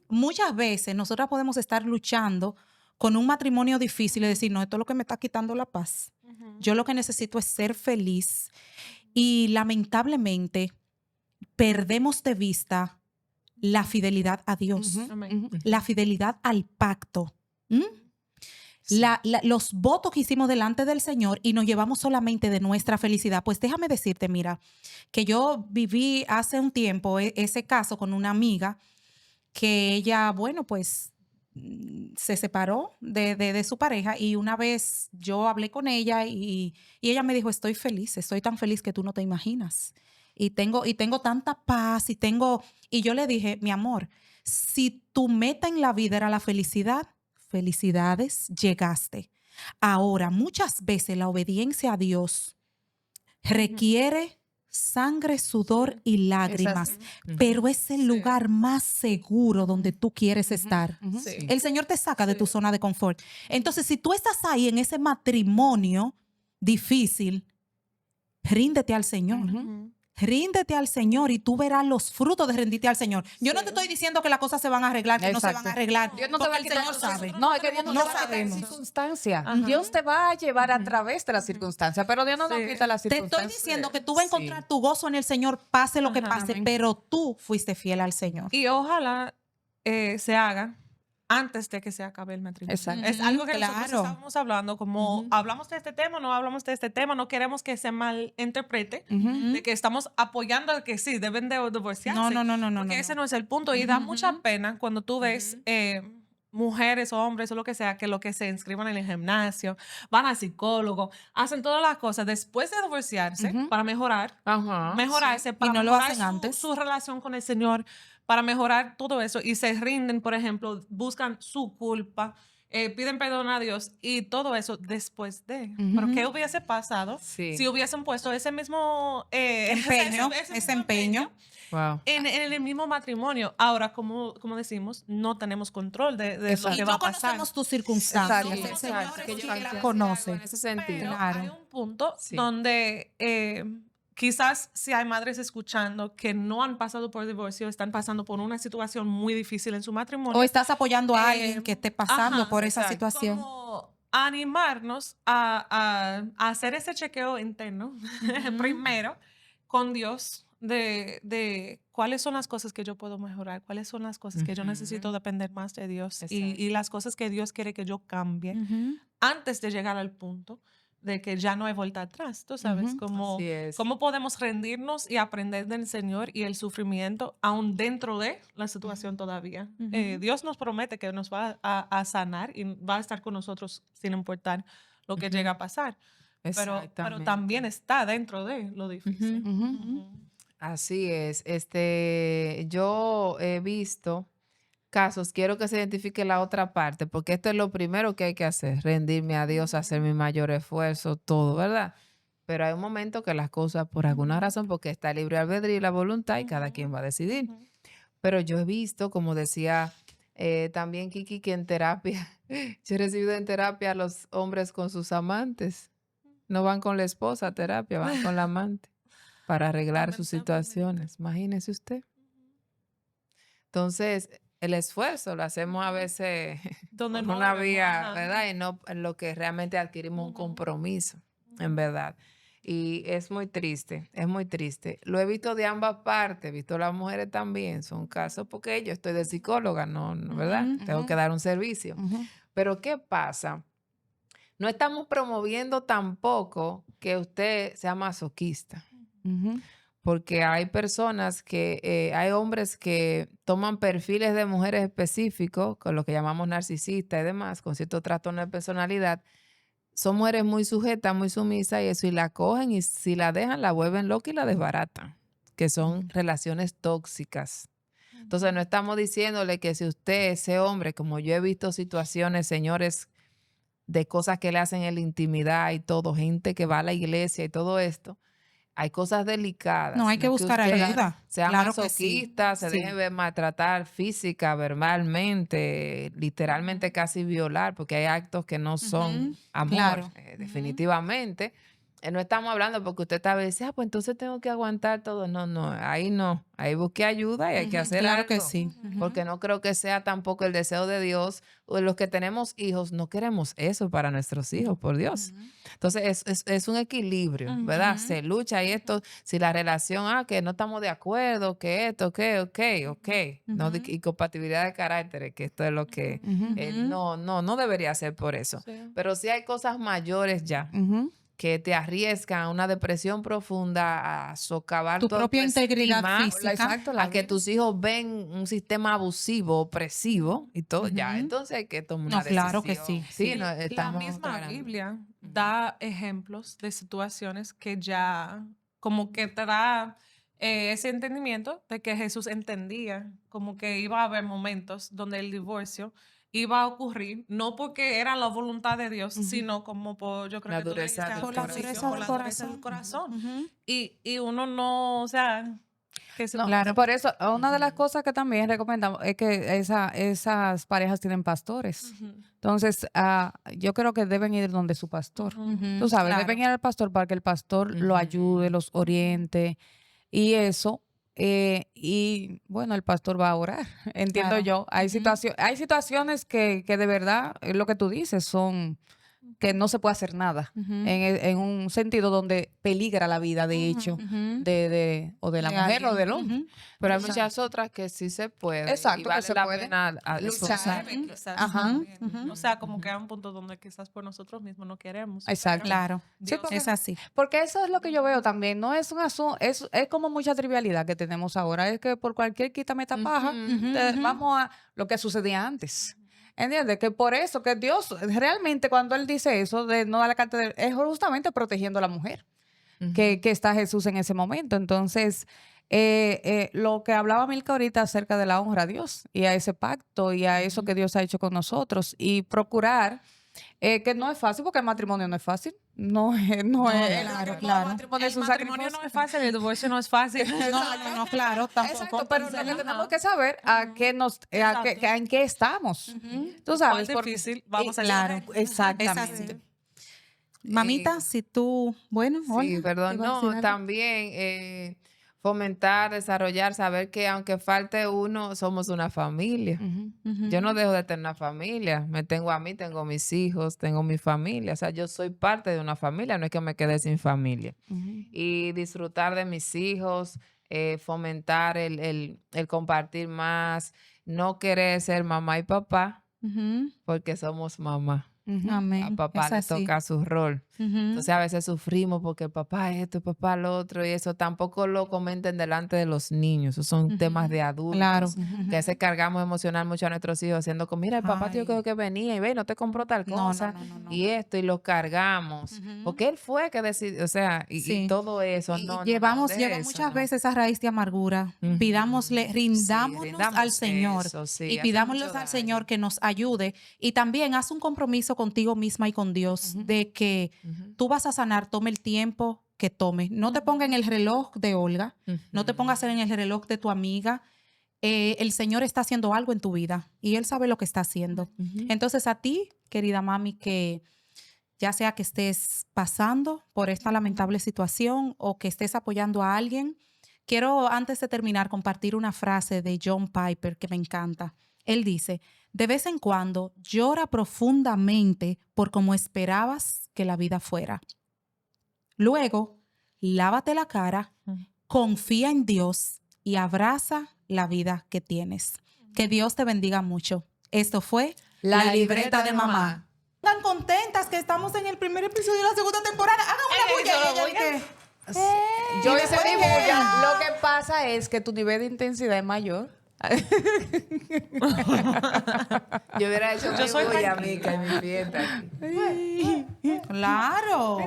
Muchas veces nosotras podemos estar luchando con un matrimonio difícil y decir, no, esto es lo que me está quitando la paz. Yo lo que necesito es ser feliz. Y lamentablemente perdemos de vista la fidelidad a Dios, Amén. la fidelidad al pacto. ¿Mm? Sí. Los votos que hicimos delante del Señor y nos llevamos solamente de nuestra felicidad. Pues déjame decirte, mira, que yo viví hace un tiempo ese caso con una amiga que ella, bueno, pues se separó de su pareja y una vez yo hablé con ella y ella me dijo, estoy feliz, estoy tan feliz que tú no te imaginas. Y tengo tanta paz y yo le dije, mi amor, si tu meta en la vida era la felicidad, felicidades, llegaste. Ahora, muchas veces la obediencia a Dios requiere sangre, sudor y lágrimas, pero es el lugar más seguro donde tú quieres estar. Sí. El Señor te saca de tu zona de confort. Entonces, si tú estás ahí en ese matrimonio difícil, ríndete al Señor. Ríndete al Señor y tú verás los frutos de rendirte al Señor. Yo no te estoy diciendo que las cosas se van a arreglar, que no se van Exacto. a arreglar. Dios no te va a porque el quitar Señor sabe. No, es que Dios no, No te va a quitar sabemos. circunstancia. Ajá. Dios te va a llevar a través de las circunstancias, pero Dios no nos Sí. quita las Te circunstancias. estoy diciendo que tú vas a Sí. encontrar tu gozo en el Señor, pase lo que Ajá. pase, Amén. pero tú fuiste fiel al Señor. Y ojalá se haga antes de que se acabe el matrimonio. Exacto. Es algo que Claro. nosotros estábamos hablando, como hablamos de este tema, no hablamos de este tema, no queremos que se malinterprete, de que estamos apoyando a que sí, deben de divorciarse. No. Porque ese no es el punto. Y da mucha pena cuando tú ves mujeres o hombres o lo que sea, que lo que se inscriban en el gimnasio, van al psicólogo, hacen todas las cosas después de divorciarse para mejorar, Ajá. mejorarse, para no lo mejorar hacen antes. su relación con el Señor, para mejorar todo eso y se rinden, por ejemplo, buscan su culpa, piden perdón a Dios y todo eso después de. ¿Pero qué hubiese pasado Sí. si hubiesen puesto ese mismo Empeño, ese ese mismo empeño. Wow. en el mismo matrimonio? Ahora, como decimos, no tenemos control de lo Exacto. que Y va no a pasar. conocemos tus circunstancias. Exacto. El Señor Exacto, es que yo quien quisiera las decir conoce. algo en ese sentido. Pero Claro. hay un punto Sí. donde quizás si hay madres escuchando que no han pasado por divorcio, están pasando por una situación muy difícil en su matrimonio. O estás apoyando a Eh, alguien que esté pasando ajá, por esa exacto. situación. Como animarnos a hacer ese chequeo interno primero con Dios de cuáles son las cosas que yo puedo mejorar, cuáles son las cosas que yo necesito depender más de Dios y las cosas que Dios quiere que yo cambie antes de llegar al punto de que ya no hay vuelta atrás, tú sabes, como Así es. cómo podemos rendirnos y aprender del Señor y el sufrimiento aún dentro de la situación todavía. Dios nos promete que nos va a sanar y va a estar con nosotros sin importar lo que llega a pasar, pero Exactamente. también está dentro de lo difícil. Así es. Yo he visto casos, quiero que se identifique la otra parte, porque esto es lo primero que hay que hacer, rendirme a Dios, hacer mi mayor esfuerzo, todo, ¿verdad? Pero hay un momento que las cosas, por alguna razón, porque está el libre albedrío y la voluntad, y cada quien va a decidir. Pero yo he visto, como decía también Kiki, que en terapia, yo he recibido en terapia a los hombres con sus amantes. No van con la esposa a terapia, van con la amante para arreglar sus situaciones. Imagínese usted. Entonces, el esfuerzo lo hacemos a veces Donde por no una debemos, vía, ajá. ¿verdad? Y no en lo que realmente adquirimos un compromiso, en verdad. Y es muy triste, es muy triste. Lo he visto de ambas partes, he visto las mujeres también, son casos porque yo estoy de psicóloga, ¿verdad? Tengo que dar un servicio. Ujú. Pero ¿qué pasa? No estamos promoviendo tampoco que usted sea masoquista. Ujú. Porque hay personas hay hombres que toman perfiles de mujeres específicos, con lo que llamamos narcisistas y demás, con cierto trastorno de personalidad. Son mujeres muy sujetas, muy sumisas y eso, y la cogen y si la dejan, la vuelven loca y la desbaratan, que son relaciones tóxicas. Entonces, no estamos diciéndole que si usted, ese hombre, como yo he visto situaciones, señores, de cosas que le hacen en la intimidad y todo, gente que va a la iglesia y todo esto, hay cosas delicadas. No, hay No que es que buscar usted ayuda. sea Claro que sí. masoquista, se deje Sí. maltratar física, verbalmente, literalmente casi violar, porque hay actos que no son Ujú, amor, claro. Ujú. definitivamente. No estamos hablando porque usted tal vez dice, pues entonces tengo que aguantar todo. No, no, ahí no. Ahí busque ayuda y hay que Ujú, hacer claro que algo. sí. Porque no creo que sea tampoco el deseo de Dios. O los que tenemos hijos, no queremos eso para nuestros hijos, por Dios. Ujú, Entonces es un equilibrio, ¿verdad? ujú, Se lucha y esto, si la relación, que no estamos de acuerdo, que esto, ok, no, ujú, incompatibilidad de caracteres, que esto es lo que Ujú. ujú. no debería ser por eso. Sí. Pero sí hay cosas mayores ya Ujú. que te arriesgan a una depresión profunda, a socavar Tu tu propia integridad autoestima, física. Exacto, la a que vida. tus hijos ven un sistema abusivo, opresivo y todo, ya. Ujú. Entonces hay que tomar No, una claro que decisión. sí, Sí, sí. no, La estamos misma aclarando. Biblia Ujú. da ejemplos de situaciones que ya como que te da ese entendimiento de que Jesús entendía como que iba a haber momentos donde el divorcio iba a ocurrir, no porque era la voluntad de Dios, Ujú. sino como por, yo creo La que tú dureza leíste del al Por la principio, dureza por del la corazón. dureza del corazón. corazón. Ujú. Y uno no, o sea, que se No, puede... por eso, una de las Ujú. cosas que también recomendamos es que esas parejas tienen pastores. Ujú, Entonces, yo creo que deben ir donde su pastor. ujú, Tú Ujú, sabes, claro. deben ir al pastor para que el pastor lo ayude, Ujú. los oriente y eso. Y bueno, el pastor va a orar, entiendo Claro. yo. Ujú, Hay situaciones que de verdad, lo que tú dices, son que no se puede hacer nada ujú, en un sentido donde peligra la vida, de hecho, ujú. ujú. o de la De mujer o alguien. del hombre. Ujú, Pero hay Exacto. muchas otras que sí se puede y Exacto, que vale se la puede pena Y se luchar. debe esforzarnos. quizás Ajá, ujú, también. ujú. O sea, como Ujú. que hay un punto donde quizás por nosotros mismos no queremos, pero exacto. Claro. Sí, Dios Es así. porque eso es lo que yo veo también. No es un asunto, es como mucha trivialidad que tenemos ahora. Es que por cualquier quítame esta paja, Ujú. Ujú, ujú. vamos a lo que sucedía antes. ¿Entiendes? Que por eso, que Dios realmente cuando Él dice eso de no dar la carta es justamente protegiendo a la mujer. Ujú. Que está Jesús en ese momento. Entonces, lo que hablaba Milka ahorita acerca de la honra a Dios y a ese pacto y a eso Ujú. que Dios ha hecho con nosotros y procurar, que no es fácil porque el matrimonio no es fácil. No No, es, claro, todo claro. matrimonio es el un matrimonio sacrificio. no es fácil, el divorcio no es fácil. No, claro, tampoco. Exacto, pero lo que Entonces, tenemos que saber Exacto. en qué estamos. ujú, Tú ¿Cuál sabes, porque difícil? Vamos a claro. escoger. Es exactamente. así. Mamita, si tú, bueno, Sí, Olga, ¿te perdón. iba a decir No, algo? también fomentar, desarrollar, saber que aunque falte uno, somos una familia. Ujú, Yo no Ujú, dejo de tener una familia. Me tengo a mí, tengo mis hijos, tengo mi familia. O sea, yo soy parte de una familia, no es que me quede sin familia. ujú, Y disfrutar de mis hijos, fomentar el compartir más, no querer ser mamá y papá, ujú. porque somos mamá. Ujú. Amén. A papá Es le así. toca su rol. Ujú. Entonces a veces sufrimos porque papá esto, papá lo otro y eso tampoco lo comenten delante de los niños. Esos son temas Ujú. de adultos. Claro. Que a veces cargamos emocional mucho a nuestros hijos haciendo como, mira, el papá tío Ay. que venía y ve, no te compró tal No, cosa no. y esto y lo cargamos. Ujú. Porque él fue que decidió, o sea, y Sí. todo eso. Y No, llevamos, deje lleva eso, muchas no. veces a raíz de amargura. Ujú. Pidámosle, Sí, rindámonos al rindamos Señor eso, sí, y hace pidámosle mucho al daño. Señor que nos ayude. Y también haz un compromiso contigo misma y con Dios Ujú. de que Ujú. tú vas a sanar, tome el tiempo que tome. No te ponga en el reloj de Olga, no te pongas en el reloj de tu amiga. El Señor está haciendo algo en tu vida y Él sabe lo que está haciendo. Ujú. Entonces a ti, querida mami, que ya sea que estés pasando por esta lamentable situación o que estés apoyando a alguien, quiero antes de terminar compartir una frase de John Piper que me encanta. Él dice, de vez en cuando llora profundamente por cómo esperabas que la vida fuera. Luego, lávate la cara, confía en Dios y abraza la vida que tienes. Que Dios te bendiga mucho. Esto fue La libreta de mamá. Están contentas que estamos en el primer episodio de la segunda temporada. Hagan una bulla. hizo la Y ella bulla. que- Yo y hice después mi que- bulla. Lo que pasa es que tu nivel de intensidad es mayor. Yo hubiera hecho Yo mi soy bulla, tranquila. mica, en mi fiesta aquí. Claro.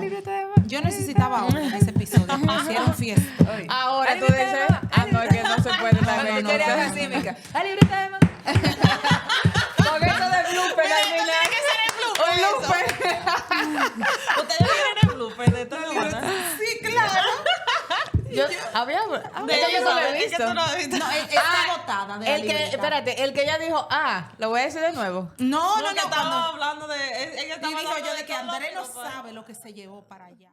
Yo necesitaba uno en ese episodio. Me hicieron fiesta. Oye, Ahora la tú libreta de dices, mamá, ah, no, es que no se puede No, también. yo no, quería no. algo así, mica. La libreta de mamá. Con eso de blooper al final. Un blooper. Ustedes vieron el blooper de esta semana. Sí, claro. Yo, había. De Esto yo no lo Elizabeth, he es que visto. tú no has visto. No, está agotada de la El que, libreta. espérate, el que ella dijo, lo voy a decir de nuevo. No, No, que cuando- estaba hablando de. Ella Y estaba dijo hablando yo de que todo lo Andrés no que fue. sabe lo que se llevó para allá.